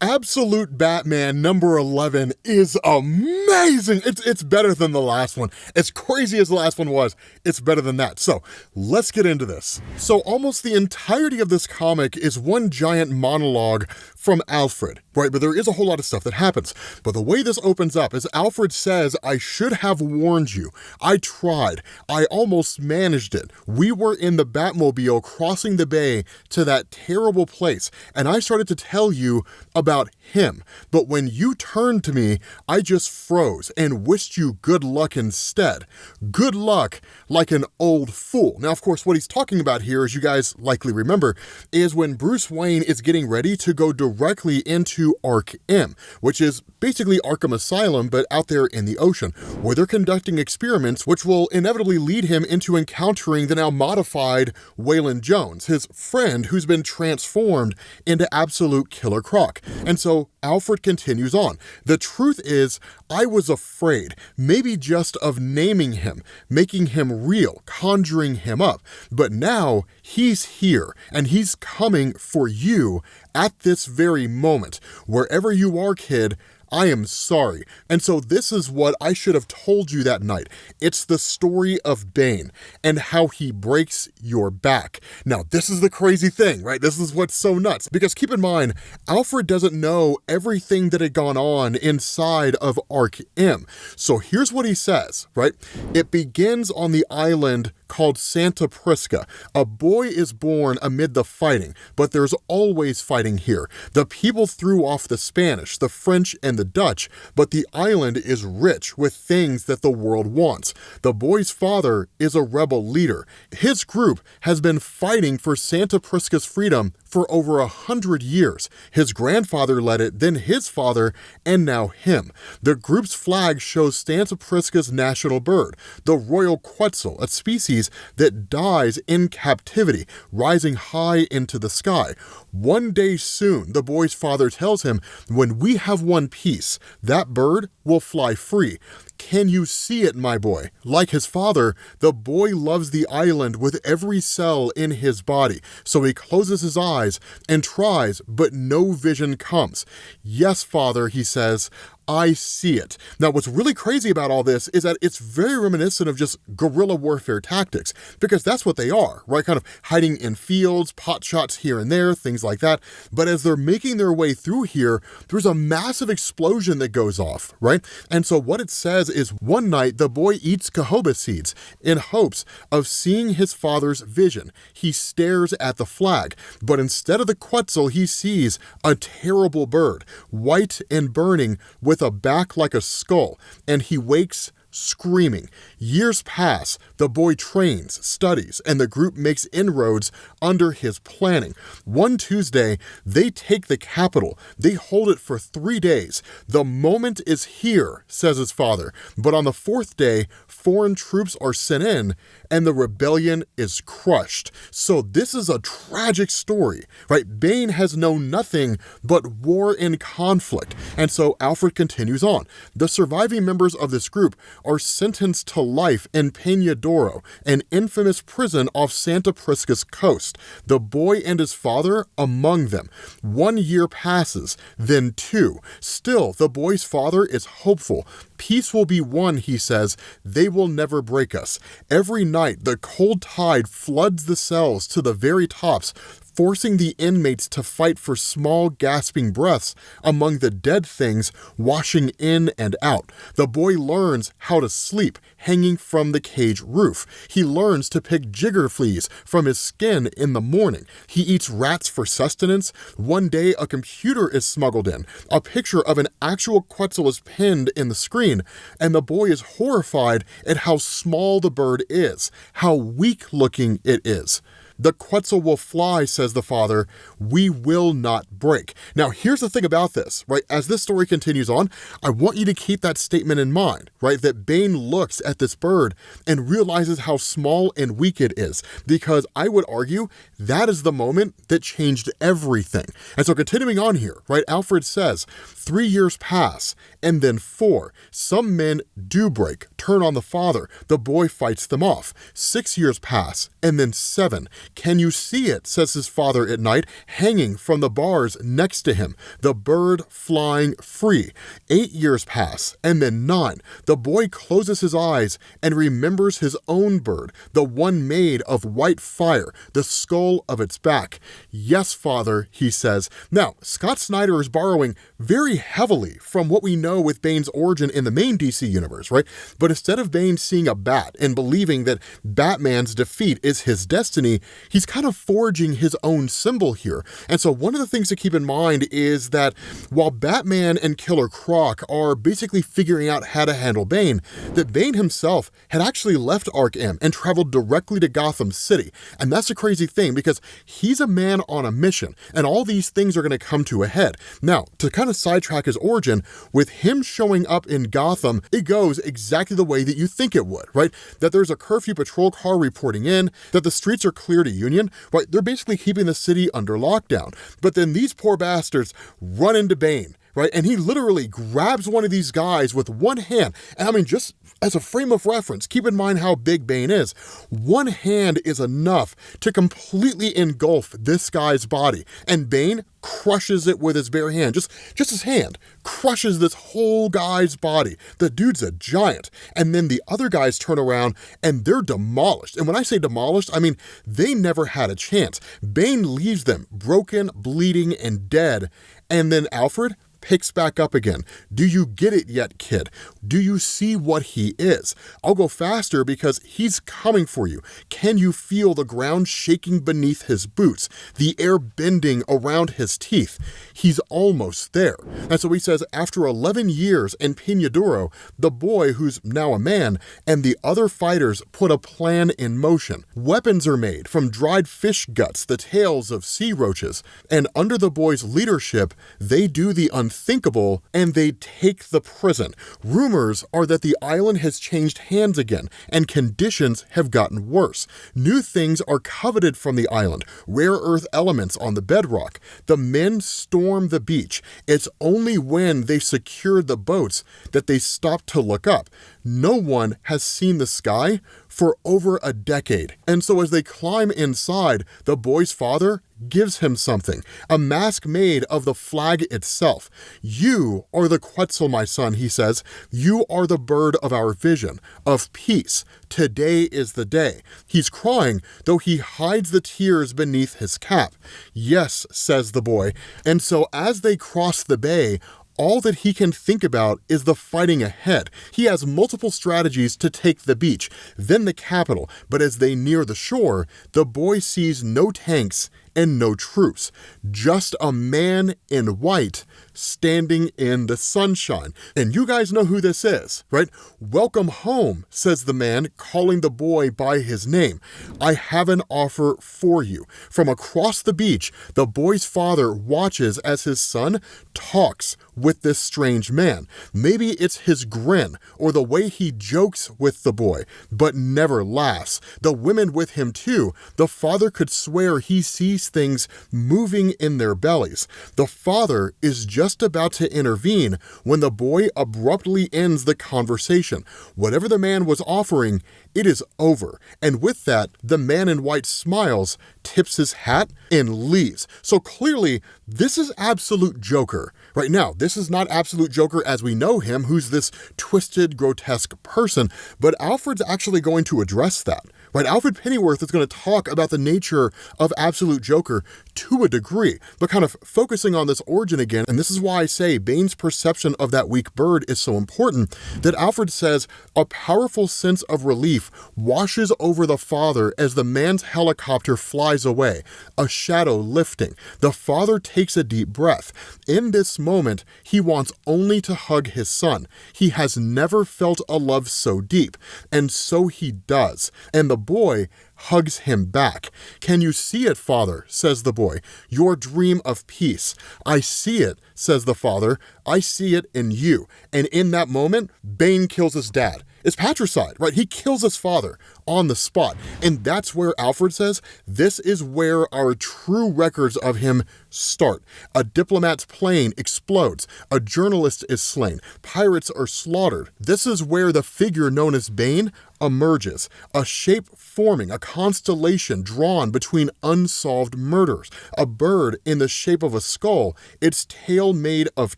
Absolute Batman number 11 is amazing. It's better than the last one. As crazy as the last one was, it's better than that. So let's get into this. So almost the entirety of this comic is one giant monologue from Alfred, right? But there is a whole lot of stuff that happens. But the way this opens up is Alfred says, I should have warned you. I tried. I almost managed it. We were in the Batmobile crossing the bay to that terrible place, and I started to tell you about him. But when you turned to me, I just froze and wished you good luck instead. Good luck like an old fool. Now, of course, what he's talking about here, as you guys likely remember, is when Bruce Wayne is getting ready to go directly into Arkham, which is basically Arkham Asylum, but out there in the ocean, where they're conducting experiments which will inevitably lead him into encountering the now modified Waylon Jones, his friend who's been transformed into absolute Killer Croc. And so Alfred continues on. The truth is, I was afraid, maybe just of naming him, making him real, conjuring him up. But now he's here, and he's coming for you at this very moment. Wherever you are, kid, I am sorry. And so this is what I should have told you that night. It's the story of Bane and how he breaks your back. Now, this is the crazy thing, right? This is what's so nuts. Because keep in mind, Alfred doesn't know everything that had gone on inside of Arkham. So here's what he says, right? It begins on the island called Santa Prisca. A boy is born amid the fighting, but there's always fighting here. The people threw off the Spanish, the French, and the Dutch, but the island is rich with things that the world wants. The boy's father is a rebel leader. His group has been fighting for Santa Prisca's freedom for over 100 years. His grandfather led it, then his father, and now him. The group's flag shows Santa Prisca's national bird, the royal quetzal, a species that dies in captivity, rising high into the sky. One day soon, the boy's father tells him, when we have won peace, that bird will fly free. Can you see it, my boy? Like his father, the boy loves the island with every cell in his body. So he closes his eyes and tries, but no vision comes. Yes, father, he says, I see it. Now, what's really crazy about all this is that it's very reminiscent of just guerrilla warfare tactics, because that's what they are, right? Kind of hiding in fields, pot shots here and there, things like that. But as they're making their way through here, there's a massive explosion that goes off, right? And so what it says is one night the boy eats jojoba seeds in hopes of seeing his father's vision. He stares at the flag, but instead of the quetzal, he sees a terrible bird, white and burning with a back like a skull, and he wakes screaming. Years pass, the boy trains, studies, and the group makes inroads under his planning. One Tuesday, they take the capital. They hold it for 3 days. The moment is here, says his father. But on the 4th day, foreign troops are sent in, and the rebellion is crushed. So this is a tragic story, right? Bane has known nothing but war and conflict. And so Alfred continues on. The surviving members of this group are sentenced to life in Peñadoro, an infamous prison off Santa Prisca's coast. The boy and his father among them. 1 year passes, then 2. Still, the boy's father is hopeful. Peace will be won, he says. They will never break us. Every night, the cold tide floods the cells to the very tops, forcing the inmates to fight for small, gasping breaths among the dead things washing in and out. The boy learns how to sleep, hanging from the cage roof. He learns to pick jigger fleas from his skin in the morning. He eats rats for sustenance. One day, a computer is smuggled in. A picture of an actual quetzal is pinned in the screen, and the boy is horrified at how small the bird is, how weak-looking it is. The quetzal will fly, says the father. We will not break. Now, here's the thing about this, right? As this story continues on, I want you to keep that statement in mind, right? That Bane looks at this bird and realizes how small and weak it is, because I would argue that is the moment that changed everything. And so continuing on here, right? Alfred says, 3 years pass, And then 4, some men do break, turn on the father. The boy fights them off. 6 years pass. And then 7, can you see it, says his father at night, hanging from the bars next to him, the bird flying free. 8 years pass. And then 9, the boy closes his eyes and remembers his own bird, the one made of white fire, the skull of its back. Yes, father, he says. Now, Scott Snyder is borrowing very heavily from what we know with Bane's origin in the main DC universe, right? But instead of Bane seeing a bat and believing that Batman's defeat is his destiny, he's kind of forging his own symbol here. And so one of the things to keep in mind is that while Batman and Killer Croc are basically figuring out how to handle Bane, that Bane himself had actually left Arkham and traveled directly to Gotham City. And that's a crazy thing because he's a man on a mission, and all these things are going to come to a head. Now, to kind of sidetrack his origin, with him showing up in Gotham, it goes exactly the way that you think it would, right? That there's a curfew patrol car reporting in, that the streets are clear to Union, right? They're basically keeping the city under lockdown. But then these poor bastards run into Bane, right? And he literally grabs one of these guys with one hand. And I mean, just as a frame of reference, keep in mind how big Bane is. One hand is enough to completely engulf this guy's body. And Bane crushes it with his bare hand. Just his hand crushes this whole guy's body. The dude's a giant. And then the other guys turn around and they're demolished. And when I say demolished, I mean, they never had a chance. Bane leaves them broken, bleeding, and dead. And then Alfred picks back up again. Do you get it yet, kid? Do you see what he is? I'll go faster because he's coming for you. Can you feel the ground shaking beneath his boots, the air bending around his teeth? He's almost there. And so he says, after 11 years in Pinaduro, the boy, who's now a man, and the other fighters put a plan in motion. Weapons are made from dried fish guts, the tails of sea roaches, and under the boy's leadership, they do the unthinkable, and they take the prison. Rumors are that the island has changed hands again, and conditions have gotten worse. New things are coveted from the island, rare earth elements on the bedrock. The men storm the beach. It's only when they've secured the boats that they stop to look up. No one has seen the sky for over a decade. And so as they climb inside, the boy's father gives him something, a mask made of the flag itself. You are the Quetzal, my son, he says. You are the bird of our vision, of peace. Today is the day. He's crying, though he hides the tears beneath his cap. Yes, says the boy. And so as they cross the bay, all that he can think about is the fighting ahead. He has multiple strategies to take the beach, then the capital, but as they near the shore, the boy sees no tanks and no troops, just a man in white standing in the sunshine. And you guys know who this is, right? Welcome home, says the man, calling the boy by his name. I have an offer for you. From across the beach, the boy's father watches as his son talks with this strange man. Maybe it's his grin or the way he jokes with the boy, but never laughs. The women with him too. The father could swear he sees things moving in their bellies. The father is just about to intervene when the boy abruptly ends the conversation. Whatever the man was offering, it is over. And with that, the man in white smiles, tips his hat, and leaves. So clearly, this is absolute Joker. Right now, this is not absolute Joker as we know him, who's this twisted, grotesque person, but Alfred's actually going to address that. Right, Alfred Pennyworth is going to talk about the nature of absolute Joker to a degree, but kind of focusing on this origin again, and this is why I say Bane's perception of that weak bird is so important, that Alfred says a powerful sense of relief washes over the father as the man's helicopter flies away, a shadow lifting. The father takes a deep breath. In this moment, he wants only to hug his son. He has never felt a love so deep, and so he does. And the boy hugs him back. Can you see it, father? Says the boy. Your dream of peace. I see it, says the father. I see it in you. And in that moment, Bane kills his dad. is patricide, right? He kills his father on the spot. And that's where Alfred says, this is where our true records of him start. A diplomat's plane explodes. A journalist is slain. Pirates are slaughtered. This is where the figure known as Bane emerges, a shape forming, a constellation drawn between unsolved murders, a bird in the shape of a skull, its tail made of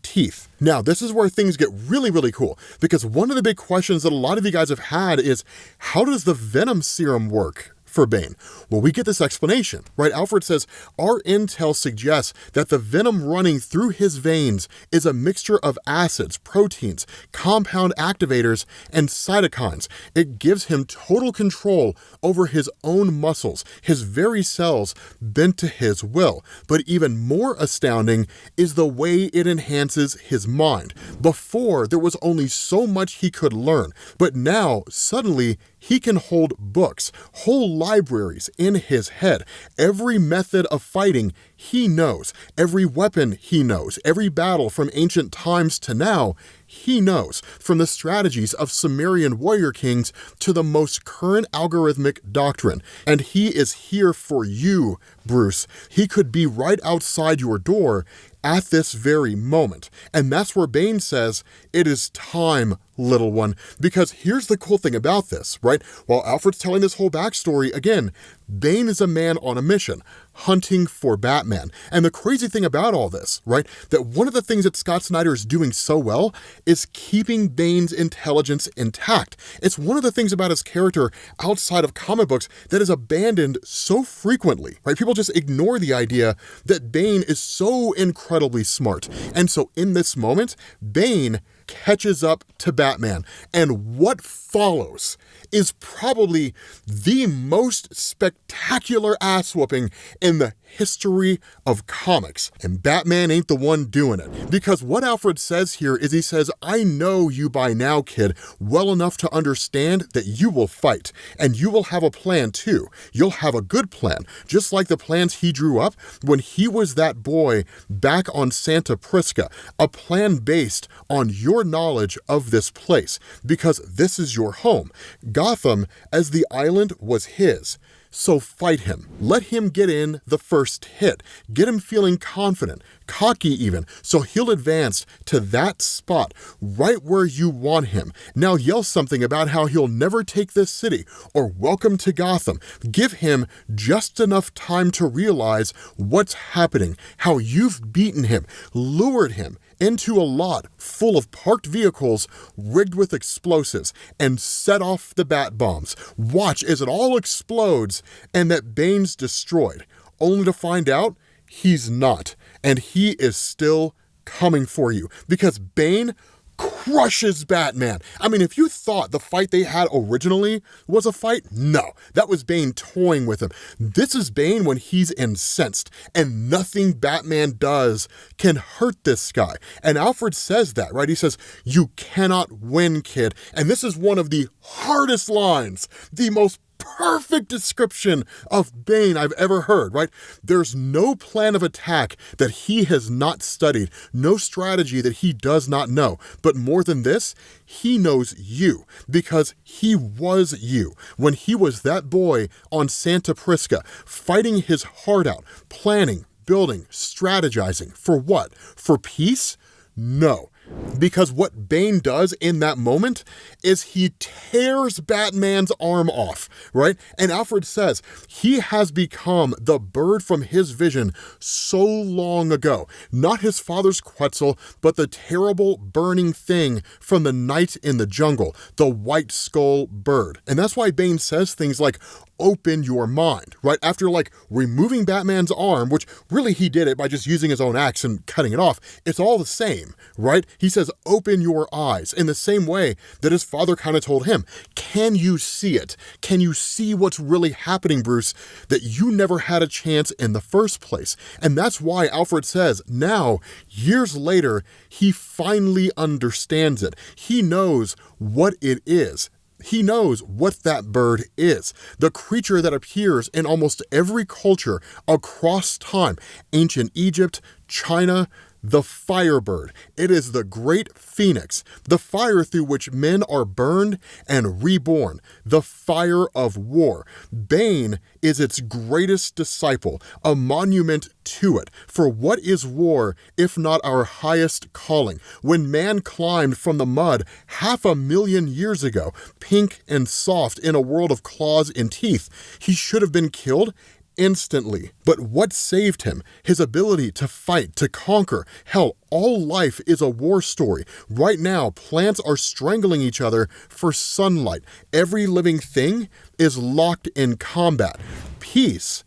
teeth. Now, this is where things get really, really cool, because one of the big questions that a lot of you guys have had is, how does the venom serum work for Bane? Well, we get this explanation, right? Alfred says, our intel suggests that the venom running through his veins is a mixture of acids, proteins, compound activators, and cytokines. It gives him total control over his own muscles, his very cells bent to his will. But even more astounding is the way it enhances his mind. Before, there was only so much he could learn, but now, suddenly, he can hold books, whole libraries in his head. Every method of fighting he knows. Every weapon he knows. Every battle from ancient times to now, he knows. From the strategies of Sumerian warrior kings to the most current algorithmic doctrine. And he is here for you, Bruce. He could be right outside your door at this very moment. And that's where Bane says, it is time, little one. Because here's the cool thing about this, right? While Alfred's telling this whole backstory, again, Bane is a man on a mission, hunting for Batman. And the crazy thing about all this, right, that one of the things that Scott Snyder is doing so well is keeping Bane's intelligence intact. It's one of the things about his character outside of comic books that is abandoned so frequently, right? People just ignore the idea that Bane is so incredibly smart. And so in this moment, Bane catches up to Batman. And what follows is probably the most spectacular ass whooping in the history of comics. And Batman ain't the one doing it. Because what Alfred says here is he says, I know you by now, kid, well enough to understand that you will fight. And you will have a plan too. You'll have a good plan. Just like the plans he drew up when he was that boy back on Santa Prisca. A plan based on your knowledge of this place. Because this is your home. Gotham, as the island, was his. So fight him. Let him get in the first hit. Get him feeling confident, cocky even, so he'll advance to that spot right where you want him. Now yell something about how he'll never take this city or welcome to Gotham. Give him just enough time to realize what's happening, how you've beaten him, lured him into a lot full of parked vehicles rigged with explosives and set off the bat bombs. Watch as it all explodes and that Bane's destroyed, only to find out he's not, and he is still coming for you because Bane crushes Batman. I mean, if you thought the fight they had originally was a fight, no, that was Bane toying with him. This is Bane when he's incensed, and nothing Batman does can hurt this guy. And Alfred says that, right? He says, you cannot win, kid. And this is one of the hardest lines, the most perfect description of Bane I've ever heard, right? There's no plan of attack that he has not studied, no strategy that he does not know. But more than this, he knows you because he was you when he was that boy on Santa Prisca, fighting his heart out, planning, building, strategizing. For what? For peace? No. Because what Bane does in that moment is he tears Batman's arm off, right? And Alfred says he has become the bird from his vision so long ago. Not his father's Quetzal, but the terrible burning thing from the night in the jungle, the white skull bird. And that's why Bane says things like, open your mind, right? After like removing Batman's arm, which really he did it by just using his own axe and cutting it off. It's all the same, right? He says, open your eyes in the same way that his father kind of told him. Can you see it? Can you see what's really happening, Bruce, that you never had a chance in the first place? And that's why Alfred says now, years later, he finally understands it. He knows what it is. He knows what that bird is, the creature that appears in almost every culture across time, ancient Egypt, China, the Firebird. It is the great phoenix, the fire through which men are burned and reborn, the fire of war. Bane is its greatest disciple, a monument to it. For what is war if not our highest calling? When man climbed from the mud 500,000 years ago, pink and soft in a world of claws and teeth, he should have been killed instantly. But what saved him? His ability to fight, to conquer. Hell, all life is a war story. Right now, plants are strangling each other for sunlight. Every living thing is locked in combat. Peace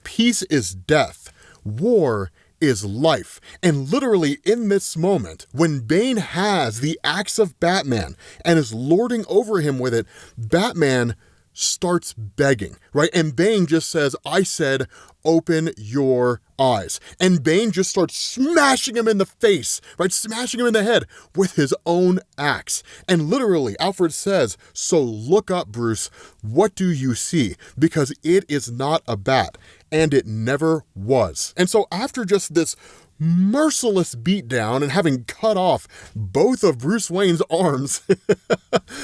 is death. War is life. And literally in this moment, when Bane has the axe of Batman and is lording over him with it, Batman starts begging, right? And Bane just says, I said, open your eyes. And Bane just starts smashing him in the face, right? Smashing him in the head with his own axe. And literally, Alfred says, so look up, Bruce. What do you see? Because it is not a bat, and it never was. And so after just this merciless beatdown and having cut off both of Bruce Wayne's arms,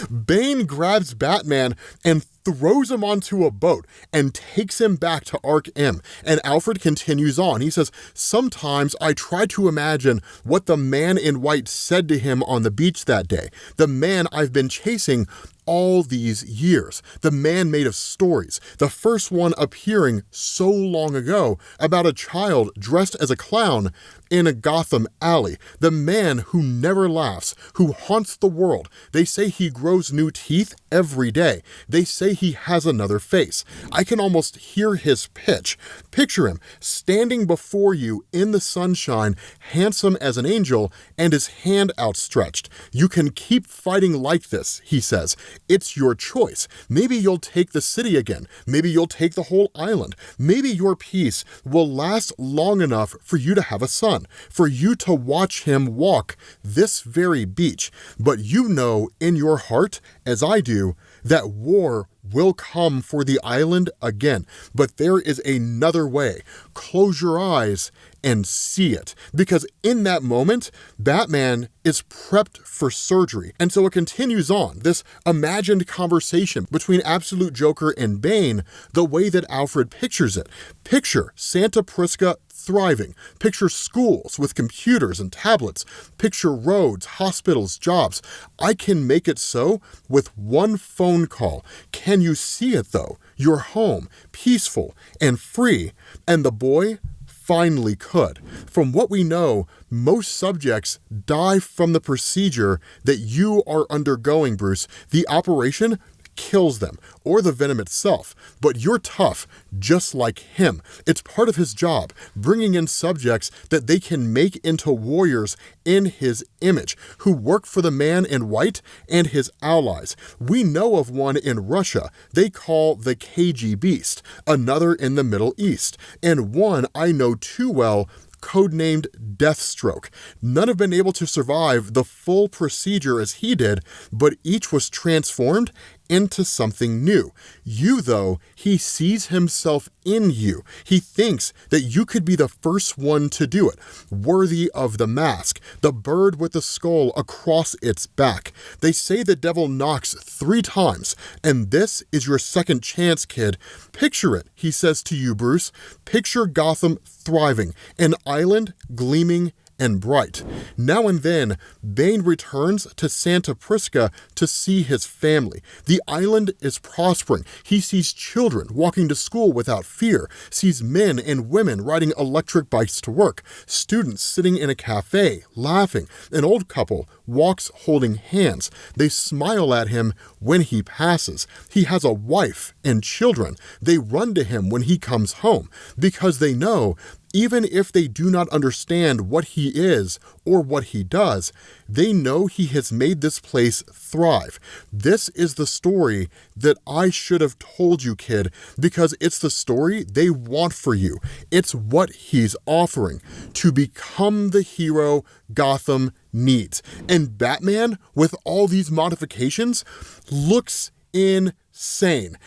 Bane grabs Batman and throws him onto a boat and takes him back to Ark M. And Alfred continues on. He says, sometimes I try to imagine what the man in white said to him on the beach that day, the man I've been chasing all these years, the man made of stories, the first one appearing so long ago about a child dressed as a clown in a Gotham alley, the man who never laughs, who haunts the world. They say he grows new teeth every day. They say he has another face. I can almost hear his pitch. Picture him standing before you in the sunshine, handsome as an angel, and his hand outstretched. You can keep fighting like this, he says. It's your choice. Maybe you'll take the city again. Maybe you'll take the whole island. Maybe your peace will last long enough for you to have a son, for you to watch him walk this very beach. But you know in your heart, as I do, that war will come for the island again. But there is another way. Close your eyes and see it. Because in that moment, Batman is prepped for surgery. And so it continues on, this imagined conversation between Absolute Joker and Bane, the way that Alfred pictures it. Picture Santa Prisca thriving. Picture schools with computers and tablets. Picture roads, hospitals, jobs. I can make it so with one phone call. Can you see it though? Your home, peaceful and free. And the boy finally could. From what we know, most subjects die from the procedure that you are undergoing, Bruce. The operation kills them, or the venom itself, but you're tough, just like him. It's part of his job, bringing in subjects that they can make into warriors in his image, who work for the man in white and his allies. We know of one in Russia they call the KG Beast, another in the Middle East, and one I know too well, codenamed Deathstroke. None have been able to survive the full procedure as he did, but each was transformed into something new. You, though, he sees himself in you. He thinks that you could be the first one to do it, worthy of the mask, the bird with the skull across its back. They say the devil knocks 3 times, and this is your second chance, kid. Picture it, he says to you, Bruce. Picture Gotham thriving, an island gleaming and bright. Now and then, Bane returns to Santa Prisca to see his family. The island is prospering. He sees children walking to school without fear, sees men and women riding electric bikes to work, students sitting in a cafe, laughing. An old couple walks holding hands. They smile at him when he passes. He has a wife and children. They run to him when he comes home because they know even if they do not understand what he is or what he does, they know he has made this place thrive. This is the story that I should have told you, kid, because it's the story they want for you. It's what he's offering to become the hero Gotham needs. And Batman, with all these modifications, looks insane.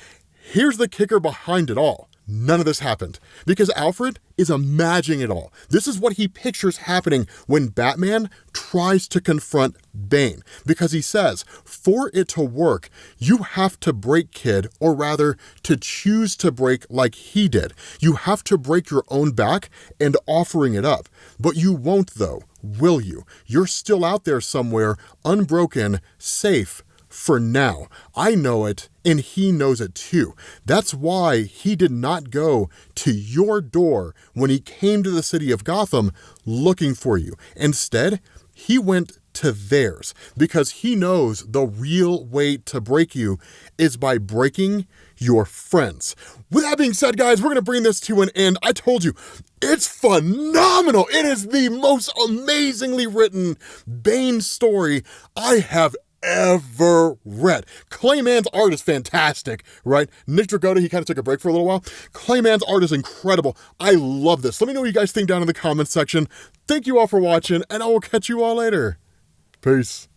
Here's the kicker behind it all. none of this happened because Alfred is imagining it all. This is what he pictures happening when Batman tries to confront Bane, because he says, for it to work, you have to break, kid, or rather to choose to break like he did. You have to break your own back and offering it up. But you won't though, will you? You're still out there somewhere, unbroken, safe, for now. I know it, and he knows it too. That's why he did not go to your door when he came to the city of Gotham looking for you. Instead, he went to theirs because he knows the real way to break you is by breaking your friends. With that being said, guys, we're going to bring this to an end. I told you, it's phenomenal. It is the most amazingly written Bane story I have ever read. Clayman's art is fantastic, right? Nick Dragotta, he kind of took a break for a little while. Clayman's art is incredible. I love this. Let me know what you guys think down in the comments section. Thank you all for watching, and I will catch you all later. Peace.